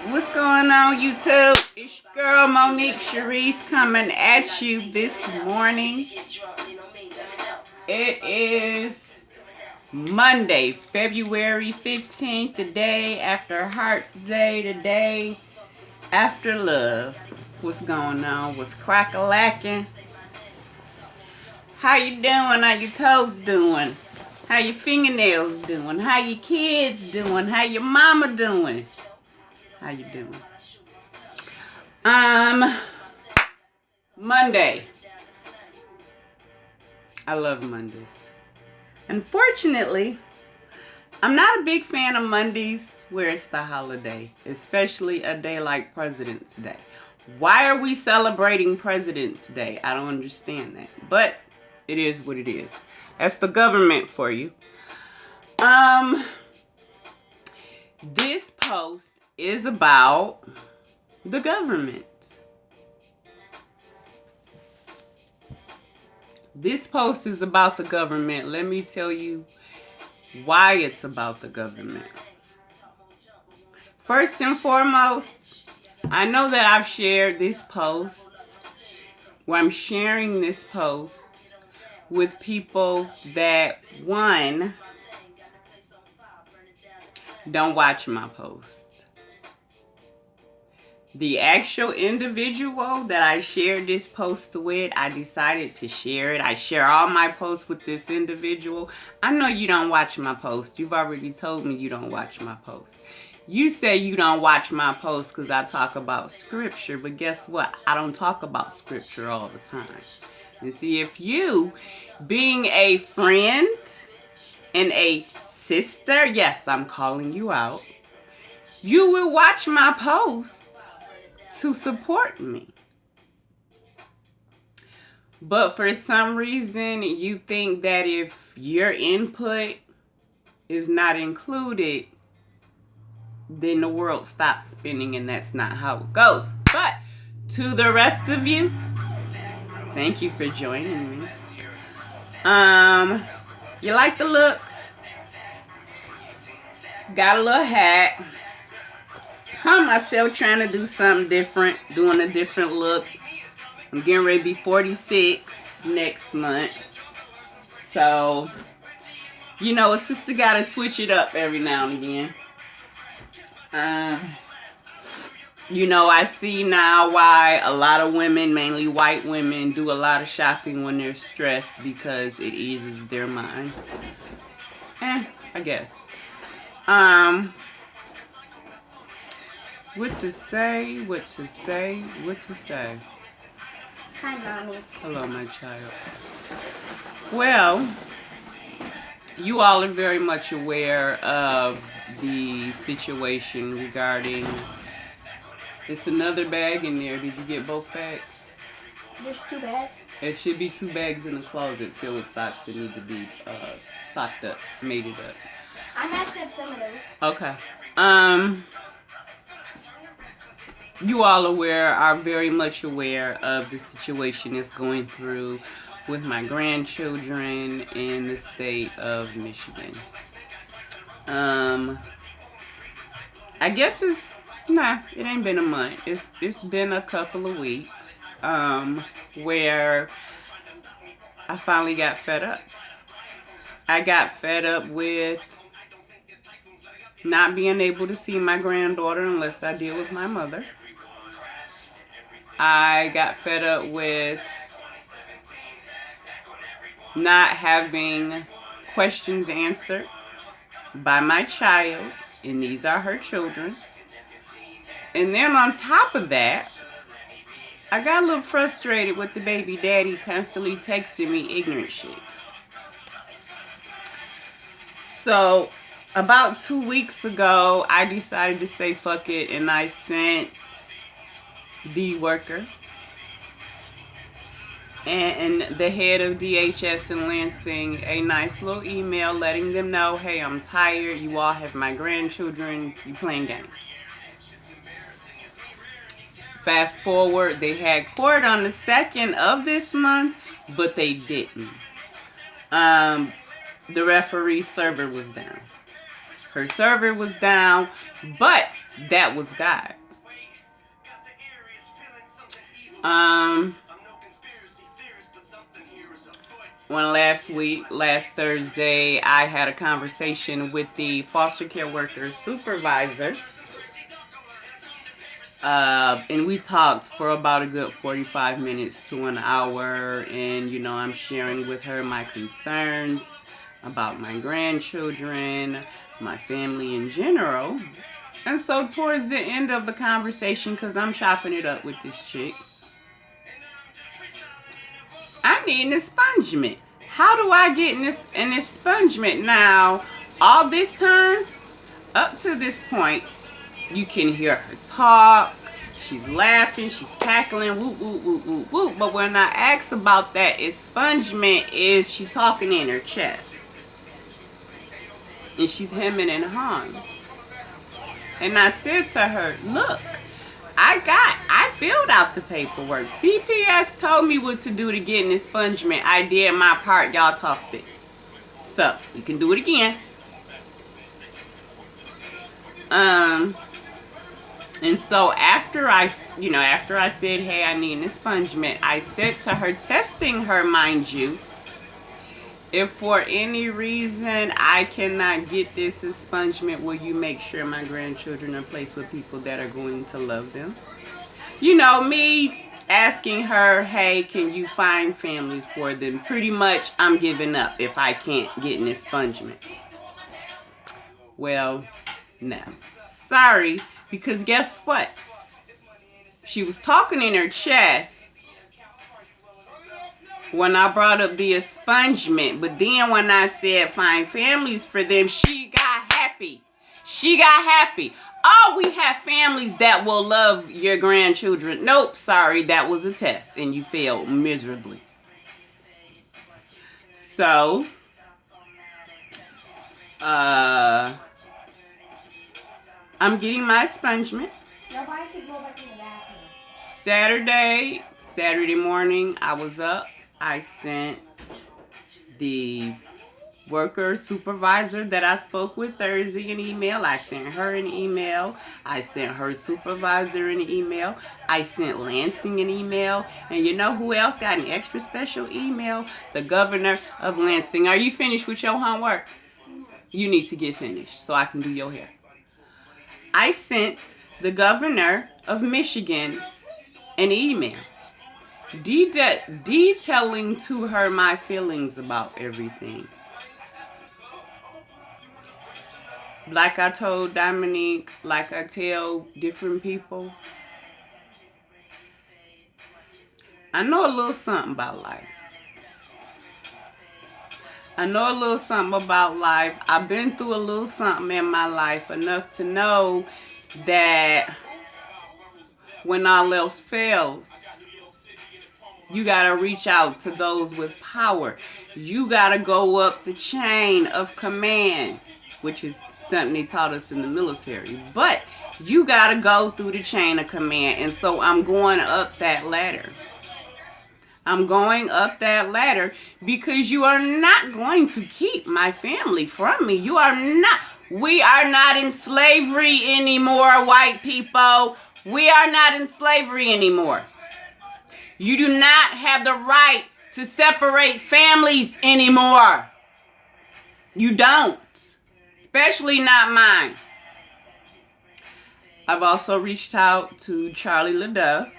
What's going on, YouTube? It's your girl Monique Sharice coming at you this morning. It is Monday, February 15th, the day after Hearts Day, the day after love. What's going on? What's crack-a-lacking? How you doing? How your toes doing? How your fingernails doing? How your kids doing? How your mama doing? How you doing? Monday. I love Mondays. Unfortunately, I'm not a big fan of Mondays where it's the holiday, especially a day like President's Day. Why are we celebrating President's Day? I don't understand that. But it is what it is. That's the government for you. This post is about the government. This post is about the government. Let me tell you why it's about the government. First and foremost, I know that I've shared this post, where I'm sharing this post with people that, one, don't watch my post. The actual individual that I shared this post with, I decided to share it. I share all my posts with this individual. I know you don't watch my post. You've already told me you don't watch my post. You say you don't watch my post because I talk about scripture. But guess what? I don't talk about scripture all the time. And see, if you, being a friend and a sister, yes, I'm calling you out, you will watch my post to support me. But for some reason, you think that if your input is not included, then the world stops spinning, and that's not how it goes. But to the rest of you, thank you for joining me. You like the look? Got a little hat. Caught myself trying to do something different, doing a different look. I'm getting ready to be 46 next month. So, you know, a sister got to switch it up every now and again. You know, I see now why a lot of women, mainly white women, do a lot of shopping when they're stressed because it eases their mind. I guess. What to say? Hi, Mommy. Hello, my child. Well, you all are very much aware of the situation regarding... It's another bag in there. Did you get both bags? There's 2 bags. It should be 2 bags in the closet filled with socks that need to be socked up, mated up. I matched up some of those. Okay. You all are very much aware of the situation that's going through with my grandchildren in the state of Michigan. I guess it ain't been a month. It's been a couple of weeks where I finally got fed up. I got fed up with not being able to see my granddaughter unless I deal with my mother. I got fed up with not having questions answered by my child, and these are her children. And then on top of that, I got a little frustrated with the baby daddy constantly texting me ignorant shit. So about 2 weeks ago, I decided to say fuck it, and I sent the worker and the head of DHS in Lansing a nice little email letting them know, hey, I'm tired. You all have my grandchildren. You playing games. Fast forward, they had court on the 2nd of this month, but they didn't. the referee's server was down. Her server was down, but that was God. Last Thursday, I had a conversation with the foster care worker supervisor. And we talked for about a good 45 minutes to an hour. And, I'm sharing with her my concerns about my grandchildren, my family in general. And so towards the end of the conversation, because I'm chopping it up with this chick, I need an expungement. How do I get an expungement? Now, all this time, up to this point, you can hear her talk. She's laughing, she's cackling, whoop, whoop, whoop, whoop, whoop. But when I ask about that expungement, is she talking in her chest? And she's hemming and hawing. And I said to her, look, I filled out the paperwork. CPS told me what to do to get an expungement. I did my part, y'all tossed it. So, you can do it again. And so after I said, hey, I need an expungement, I said to her, testing her, mind you, if for any reason I cannot get this expungement, will you make sure my grandchildren are placed with people that are going to love them? Me asking her, hey, can you find families for them? Pretty much I'm giving up if I can't get an expungement. Well, no. Sorry, because guess what? She was talking in her chest when I brought up the expungement, but then when I said find families for them, she got happy. She got happy. Oh, we have families that will love your grandchildren. Nope, sorry, that was a test and you failed miserably. So, I'm getting my expungement. Nobody can go back in the bathroom. Saturday morning, I was up. I sent the worker supervisor that I spoke with Thursday an email. I sent her an email. I sent her supervisor an email. I sent Lansing an email. And you know who else got an extra special email? The governor of Lansing. Are you finished with your homework? You need to get finished so I can do your hair. I sent the governor of Michigan an email detailing to her my feelings about everything. Like I told Dominique, like I tell different people, I know a little something about life. I've been through a little something in my life, enough to know that when all else fails, you gotta reach out to those with power. You gotta go up the chain of command, which is something they taught us in the military. But you gotta go through the chain of command. And so I'm going up that ladder. Because you are not going to keep my family from me. We are not in slavery anymore, white people. We are not in slavery anymore. You do not have the right to separate families anymore. You don't. Especially not mine. I've also reached out to Charlie LaDuff.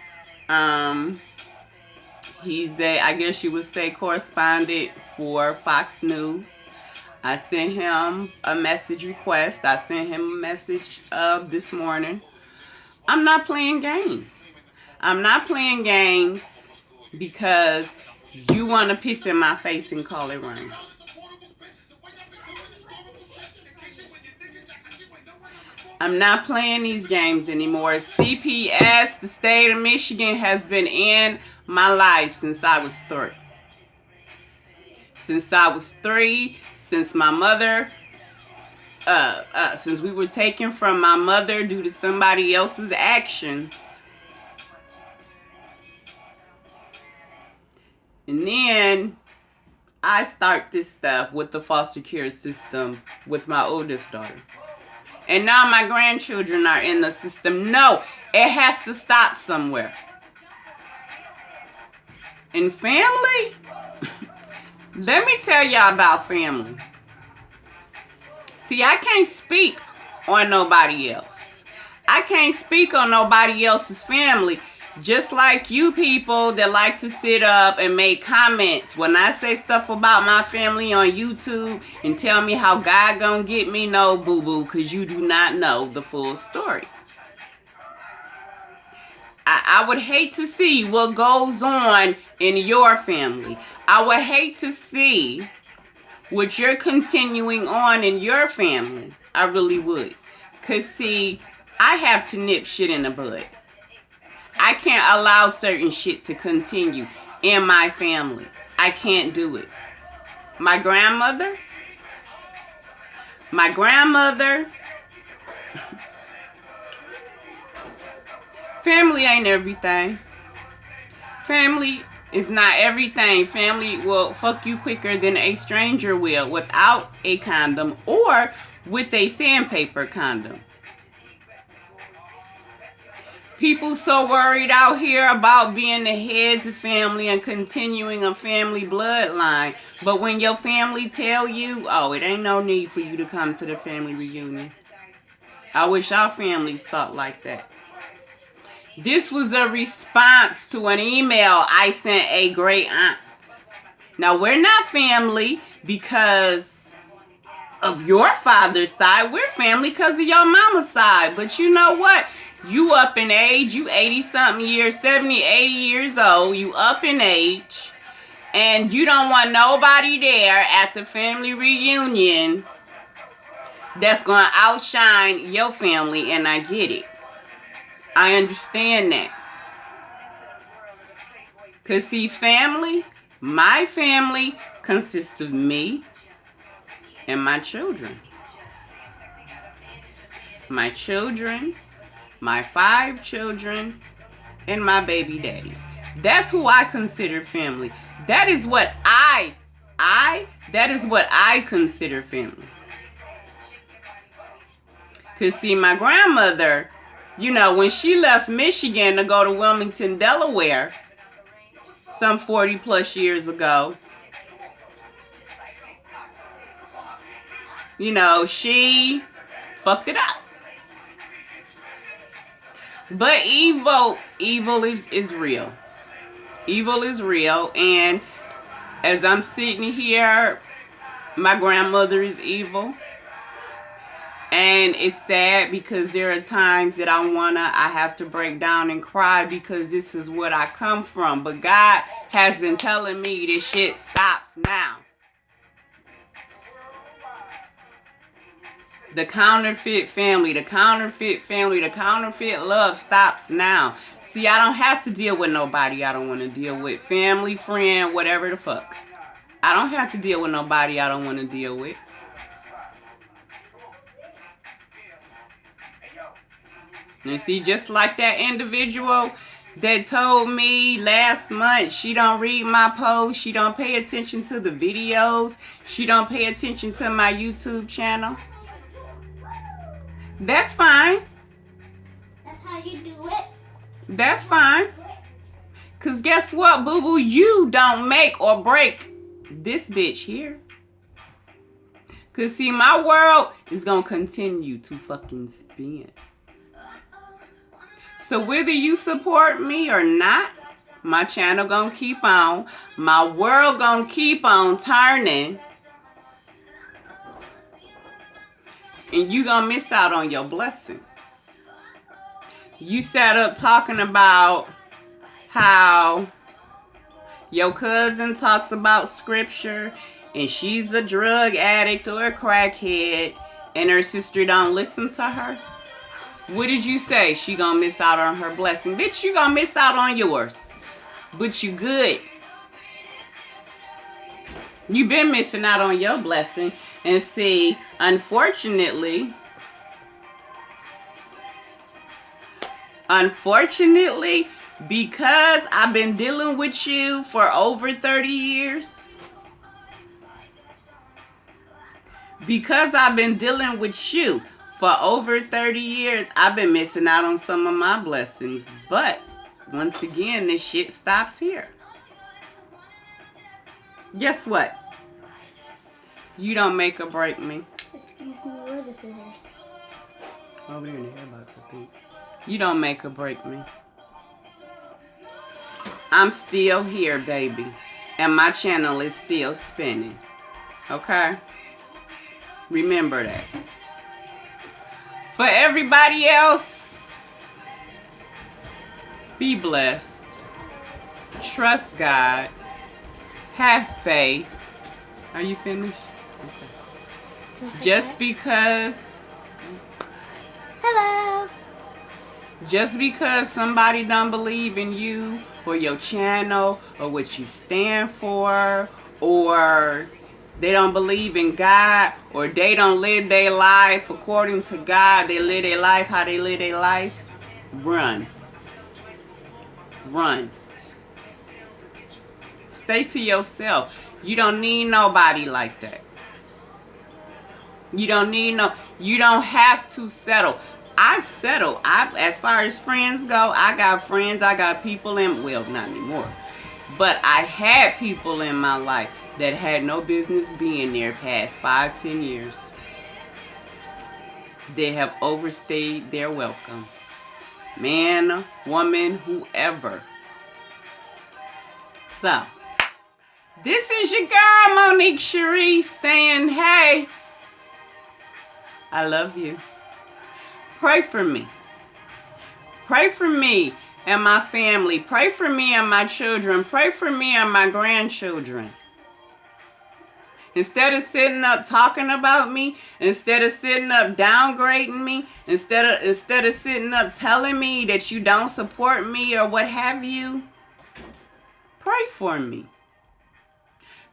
He's I guess you would say, correspondent for Fox News. I sent him a message request. I sent him a message this morning. I'm not playing games. Because you want to piss in my face and call it rain. I'm not playing these games anymore. CPS, the state of Michigan, has been in my life since I was 3. Since my mother, since we were taken from my mother due to somebody else's actions. And then I start this stuff with the foster care system with my oldest daughter. And now my grandchildren are in the system. No, it has to stop somewhere. And family, let me tell y'all about family. See, I can't speak on nobody else. I can't speak on nobody else's family. Just like you people that like to sit up and make comments when I say stuff about my family on YouTube and tell me how God gonna get me. No, boo-boo, because you do not know the full story. I would hate to see what goes on in your family. I would hate to see what you're continuing on in your family. I really would. Because, see, I have to nip shit in the bud. I can't allow certain shit to continue in my family. I can't do it. My grandmother, family ain't everything. Family is not everything. Family will fuck you quicker than a stranger will without a condom or with a sandpaper condom. People so worried out here about being the heads of family and continuing a family bloodline. But when your family tell you, oh, it ain't no need for you to come to the family reunion. I wish our families thought like that. This was a response to an email I sent a great aunt. Now, we're not family because of your father's side. We're family because of your mama's side. But you know what? You up in age, you 80-something years, 70, 80 years old, you up in age, and you don't want nobody there at the family reunion that's going to outshine your family, and I get it. I understand that. Because, see, family, my family consists of me and my children. My children, my 5 children, and my baby daddies. That's who I consider family. That is what that is what I consider family. Because, see, my grandmother, you know, when she left Michigan to go to Wilmington, Delaware, some 40 plus years ago, you know, she fucked it up. But evil is real. Evil is real. And as I'm sitting here, my grandmother is evil. And it's sad because there are times that I have to break down and cry because this is what I come from. But God has been telling me this shit stops now. The counterfeit family, the counterfeit love stops now. See, I don't have to deal with nobody I don't want to deal with. Family, friend, whatever the fuck. I don't have to deal with nobody I don't want to deal with. And see, just like that individual that told me last month she don't read my posts, she don't pay attention to the videos, she don't pay attention to my YouTube channel. That's fine. That's how you do it. That's fine. Because guess what, boo-boo? You don't make or break this bitch here. Because, see, my world is going to continue to fucking spin. So whether you support me or not, my channel going to keep on. My world going to keep on turning. And you gonna miss out on your blessing. You sat up talking about how your cousin talks about scripture and she's a drug addict or a crackhead and her sister don't listen to her. What did you say? She gonna miss out on her blessing. Bitch, you gonna miss out on yours. But you good. You been missing out on your blessing. And see, unfortunately, because I've been dealing with you for over 30 years, Because I've been dealing with you for over 30 years, I've been missing out on some of my blessings. But once again, this shit stops here. Guess what? You don't make or break me. Excuse me, where are the scissors? Over here in the hairbox, I think. You don't make or break me. I'm still here, baby. And my channel is still spinning. Okay? Remember that. For everybody else, be blessed. Trust God. Have faith. Are you finished? Okay. Just because somebody don't believe in you or your channel or what you stand for, or they don't believe in God, or they don't live their life according to God, they live their life how they live their life, run. Run. Stay to yourself. You don't need nobody like that. You don't have to settle. I've settled. As far as friends go, I got friends, I got people well, not anymore. But I had people in my life that had no business being there past 5-10 years. They have overstayed their welcome. Man, woman, whoever. So, this is your girl, Monique Cherie, saying, hey, I love you. Pray for me. Pray for me and my family. Pray for me and my children. Pray for me and my grandchildren. Instead of sitting up talking about me, instead of sitting up downgrading me, instead of sitting up telling me that you don't support me or what have you, pray for me.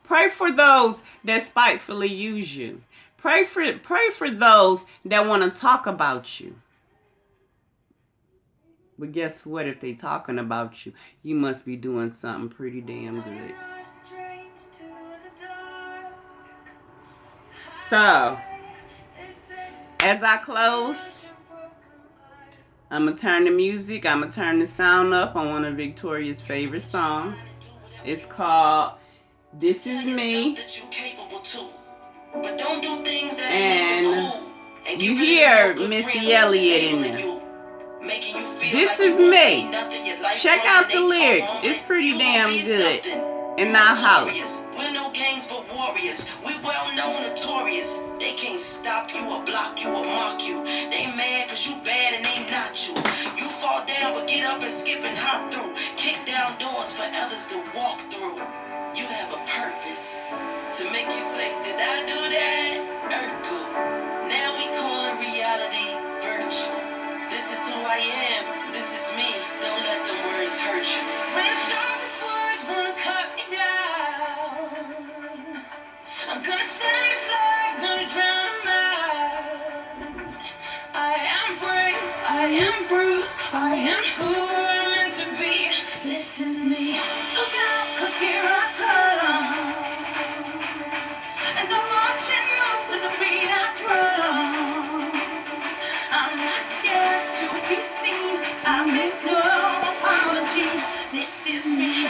Pray for those that spitefully use you. Pray for those that want to talk about you. But guess what? If they talking about you, you must be doing something pretty damn good. So, as I close, I'm going to turn the music, I'm going to turn the sound up on one of Victoria's favorite songs. It's called This Is Me. And you hear Missy Elliott in there. This is me. Check out the lyrics. It's pretty damn good. And now holla. We're no games but warriors. We well known, notorious. They can't stop you or block you or mock you. They mad cause you bad and they not you. You fall down but get up and skip and hop through. Kick down doors for others to walk through. You have a purpose to make you say, did I do that? Urkel. Now we calling reality virtual. This is who I am. This is me. Don't let the words hurt you. When the sharpest words wanna cut me down, I'm gonna send the flag, gonna drown them out. I am brave, I am bruised, I am who I'm meant to be. This is me. Look out, cause here I come. And I'm marching on to the beat I drum. I'm not scared to be seen. I make no apologies. This is me.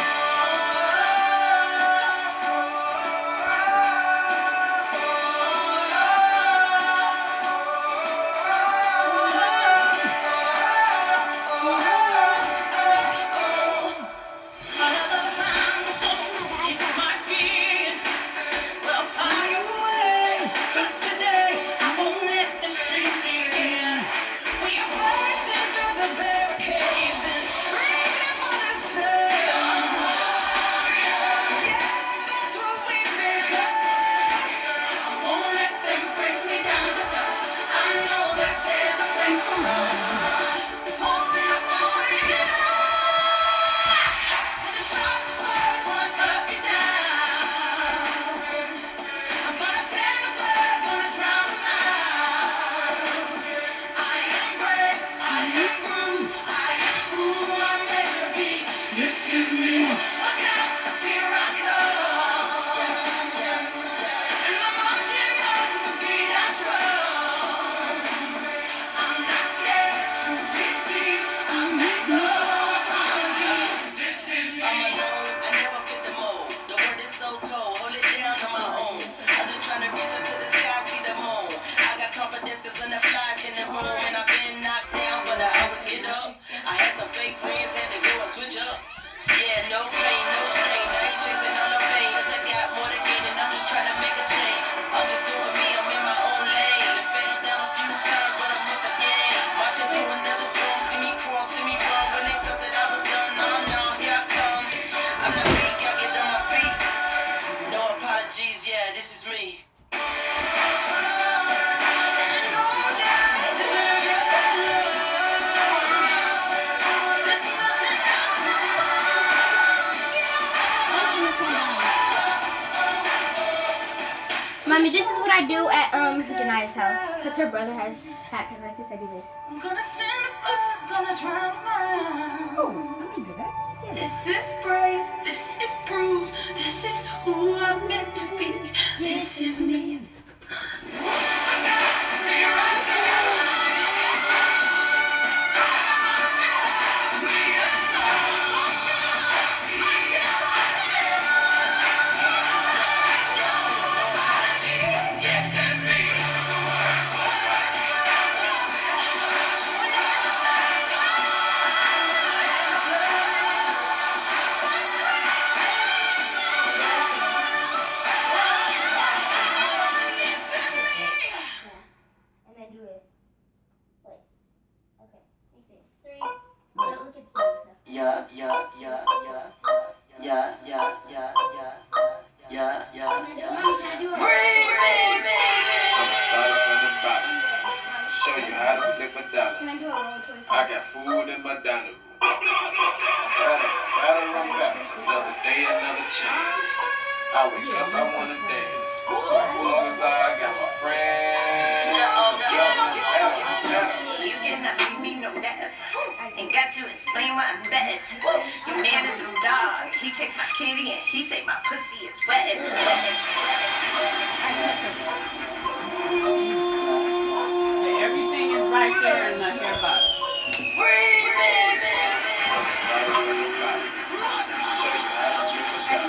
I do at Jania's house, cause her brother has hat cut like this. I do this. I'm gonna send a bird, gonna drown mine. Oh, I can do that. This is brave, this is bruised, this is who I'm meant to be. This is me. And then do it. Wait. Okay. Like this. 3. Don't look at the phone. Yeah. Mommy, can I do it? I'ma start from the bottom. Show you how to flip a dollar. Can I do a roll twist? I got food in my dining room. Better run back. Another day, another chance. I wake up, I wanna dance. So as long as I got my friends, You cannot leave me no never. Ain't got to explain why I'm better. Your man is a dog. He chased my kitty and he say my pussy is wet. I